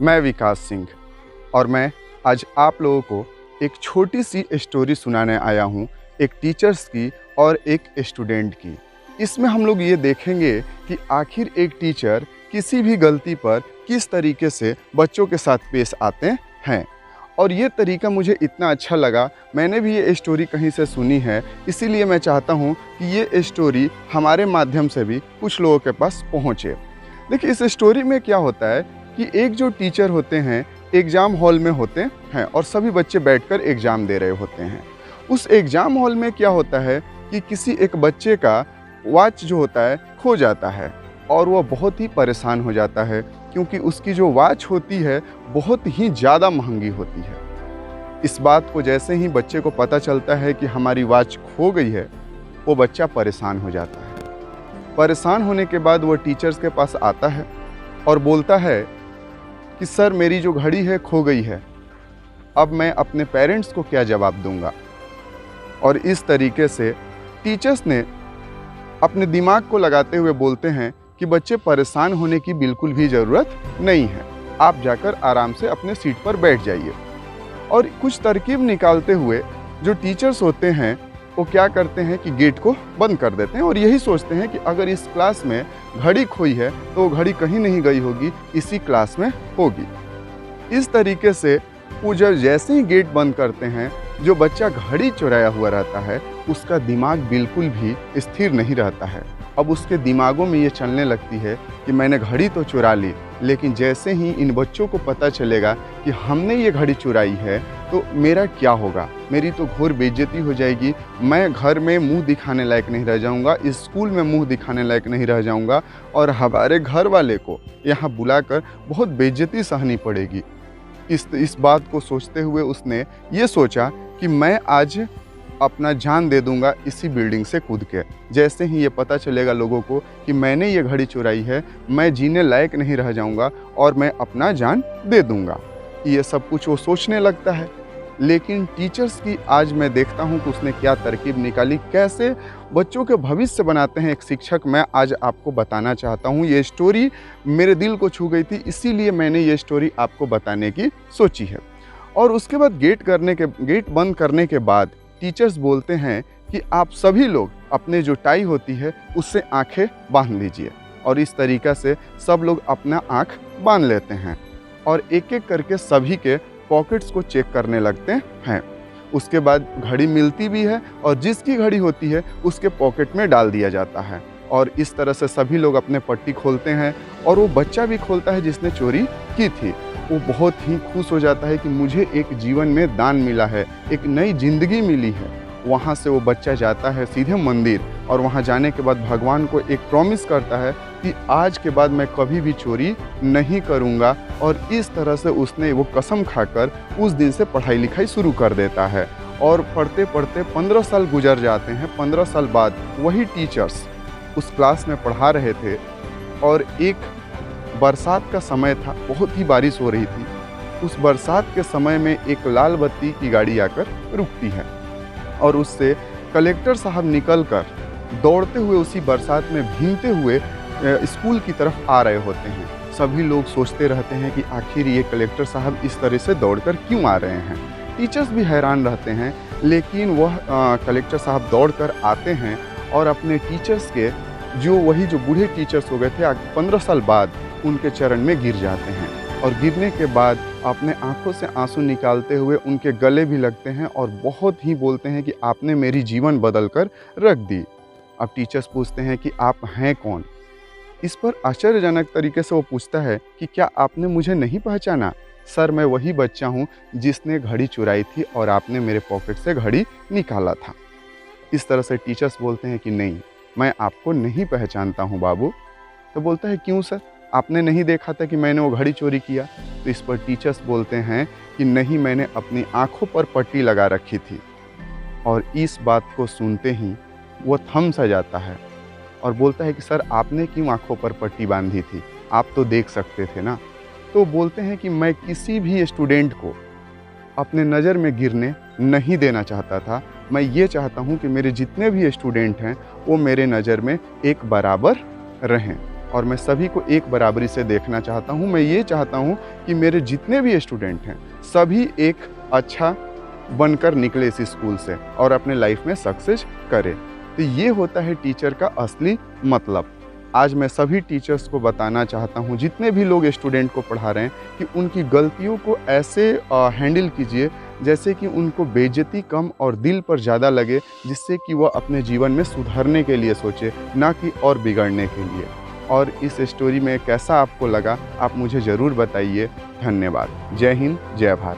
मैं विकास सिंह और मैं आज आप लोगों को एक छोटी सी स्टोरी सुनाने आया हूँ, एक टीचर्स की और एक स्टूडेंट की। इसमें हम लोग ये देखेंगे कि आखिर एक टीचर किसी भी गलती पर किस तरीके से बच्चों के साथ पेश आते हैं। और ये तरीका मुझे इतना अच्छा लगा, मैंने भी ये स्टोरी कहीं से सुनी है, इसीलिए मैं चाहता हूँ कि ये स्टोरी हमारे माध्यम से भी कुछ लोगों के पास पहुँचे। देखिए, इस स्टोरी में क्या होता है कि एक जो टीचर होते हैं एग्ज़ाम हॉल में होते हैं और सभी बच्चे बैठकर एग्ज़ाम दे रहे होते हैं। उस एग्ज़ाम हॉल में क्या होता है कि किसी एक बच्चे का वॉच जो होता है खो जाता है और वह बहुत ही परेशान हो जाता है, क्योंकि उसकी जो वॉच होती है बहुत ही ज़्यादा महंगी होती है। इस बात को जैसे ही बच्चे को पता चलता है कि हमारी वॉच खो गई है, वो बच्चा परेशान हो जाता है। परेशान होने के बाद वो टीचर्स के पास आता है और बोलता है कि सर, मेरी जो घड़ी है खो गई है, अब मैं अपने पेरेंट्स को क्या जवाब दूंगा। और इस तरीके से टीचर्स ने अपने दिमाग को लगाते हुए बोलते हैं कि बच्चे परेशान होने की बिल्कुल भी ज़रूरत नहीं है, आप जाकर आराम से अपने सीट पर बैठ जाइए। और कुछ तरकीब निकालते हुए जो टीचर्स होते हैं वो क्या करते हैं कि गेट को बंद कर देते हैं और यही सोचते हैं कि अगर इस क्लास में घड़ी खोई है तो वो घड़ी कहीं नहीं गई होगी, इसी क्लास में होगी। इस तरीके से वो जब जैसे ही गेट बंद करते हैं, जो बच्चा घड़ी चुराया हुआ रहता है उसका दिमाग बिल्कुल भी स्थिर नहीं रहता है। अब उसके दिमागों में ये चलने लगती है कि मैंने घड़ी तो चुरा ली, लेकिन जैसे ही इन बच्चों को पता चलेगा कि हमने ये घड़ी चुराई है तो मेरा क्या होगा, मेरी तो घोर बेइज्जती हो जाएगी, मैं घर में मुंह दिखाने लायक नहीं रह जाऊंगा, स्कूल में मुंह दिखाने लायक नहीं रह जाऊंगा और हमारे घर वाले को यहाँ बुलाकर बहुत बेइज्जती सहनी पड़ेगी। इस बात को सोचते हुए उसने ये सोचा कि मैं आज अपना जान दे दूंगा इसी बिल्डिंग से कूद के। जैसे ही ये पता चलेगा लोगों को कि मैंने ये घड़ी चुराई है, मैं जीने लायक नहीं रह जाऊंगा और मैं अपना जान दे दूंगा। ये सब कुछ वो सोचने लगता है। लेकिन टीचर्स की आज मैं देखता हूँ कि उसने क्या तरकीब निकाली, कैसे बच्चों के भविष्य बनाते हैं एक शिक्षक, मैं आज आपको बताना चाहता हूँ। ये स्टोरी मेरे दिल को छू गई थी, इसीलिए मैंने ये स्टोरी आपको बताने की सोची है। और उसके बाद गेट बंद करने के बाद टीचर्स बोलते हैं कि आप सभी लोग अपने जो टाई होती है उससे आंखें बांध लीजिए। और इस तरीक़ा से सब लोग अपना आंख बांध लेते हैं और एक एक करके सभी के पॉकेट्स को चेक करने लगते हैं। उसके बाद घड़ी मिलती भी है और जिसकी घड़ी होती है उसके पॉकेट में डाल दिया जाता है। और इस तरह से सभी लोग अपने पट्टी खोलते हैं और वो बच्चा भी खोलता है जिसने चोरी की थी। वो बहुत ही खुश हो जाता है कि मुझे एक जीवन में दान मिला है, एक नई जिंदगी मिली है। वहाँ से वो बच्चा जाता है सीधे मंदिर और वहाँ जाने के बाद भगवान को एक प्रॉमिस करता है कि आज के बाद मैं कभी भी चोरी नहीं करूँगा। और इस तरह से उसने वो कसम खाकर उस दिन से पढ़ाई लिखाई शुरू कर देता है। और पढ़ते पढ़ते 15 साल गुजर जाते हैं। 15 साल बाद वही टीचर्स उस क्लास में पढ़ा रहे थे और एक बरसात का समय था, बहुत ही बारिश हो रही थी। उस बरसात के समय में एक लाल बत्ती की गाड़ी आकर रुकती है और उससे कलेक्टर साहब निकलकर दौड़ते हुए उसी बरसात में भीगते हुए स्कूल की तरफ आ रहे होते हैं। सभी लोग सोचते रहते हैं कि आखिर ये कलेक्टर साहब इस तरह से दौड़कर क्यों आ रहे हैं। टीचर्स भी हैरान रहते हैं, लेकिन वह कलेक्टर साहब दौड़कर आते हैं और अपने टीचर्स के जो बूढ़े टीचर्स हो गए थे 15 साल बाद, उनके चरण में गिर जाते हैं। और गिरने के बाद अपने आंखों से आंसू निकालते हुए उनके गले भी लगते हैं और बहुत ही बोलते हैं कि आपने मेरी जीवन बदल कर रख दी। अब टीचर्स पूछते हैं कि आप हैं कौन। इस पर आश्चर्यजनक तरीके से वो पूछता है कि क्या आपने मुझे नहीं पहचाना? सर, मैं वही बच्चा हूँ जिसने घड़ी चुराई थी और आपने मेरे पॉकेट से घड़ी निकाला था। इस तरह से टीचर्स बोलते हैं कि नहीं, मैं आपको नहीं पहचानता हूँ बाबू। तो बोलता है, क्यों सर, आपने नहीं देखा था कि मैंने वो घड़ी चोरी किया? तो इस पर टीचर्स बोलते हैं कि नहीं, मैंने अपनी आंखों पर पट्टी लगा रखी थी। और इस बात को सुनते ही वो थम सा जाता है और बोलता है कि सर, आपने क्यों आंखों पर पट्टी बांधी थी, आप तो देख सकते थे ना। तो बोलते हैं कि मैं किसी भी स्टूडेंट को अपने नज़र में गिरने नहीं देना चाहता था। मैं ये चाहता हूँ कि मेरे जितने भी स्टूडेंट हैं वो मेरे नज़र में एक बराबर रहें। और मैं सभी को एक बराबरी से देखना चाहता हूँ। मैं ये चाहता हूँ कि मेरे जितने भी स्टूडेंट हैं, सभी एक अच्छा बनकर निकले इस स्कूल से और अपने लाइफ में सक्सेस करें। तो ये होता है टीचर का असली मतलब। आज मैं सभी टीचर्स को बताना चाहता हूँ, जितने भी लोग स्टूडेंट को पढ़ा रहे हैं, कि उनकी गलतियों को ऐसे हैंडल कीजिए जैसे कि उनको बेइज्जती कम और दिल पर ज़्यादा लगे, जिससे कि वह अपने जीवन में सुधरने के लिए सोचे, ना कि और बिगड़ने के लिए। और इस स्टोरी में कैसा आपको लगा, आप मुझे ज़रूर बताइए। धन्यवाद। जय हिंद, जय भारत।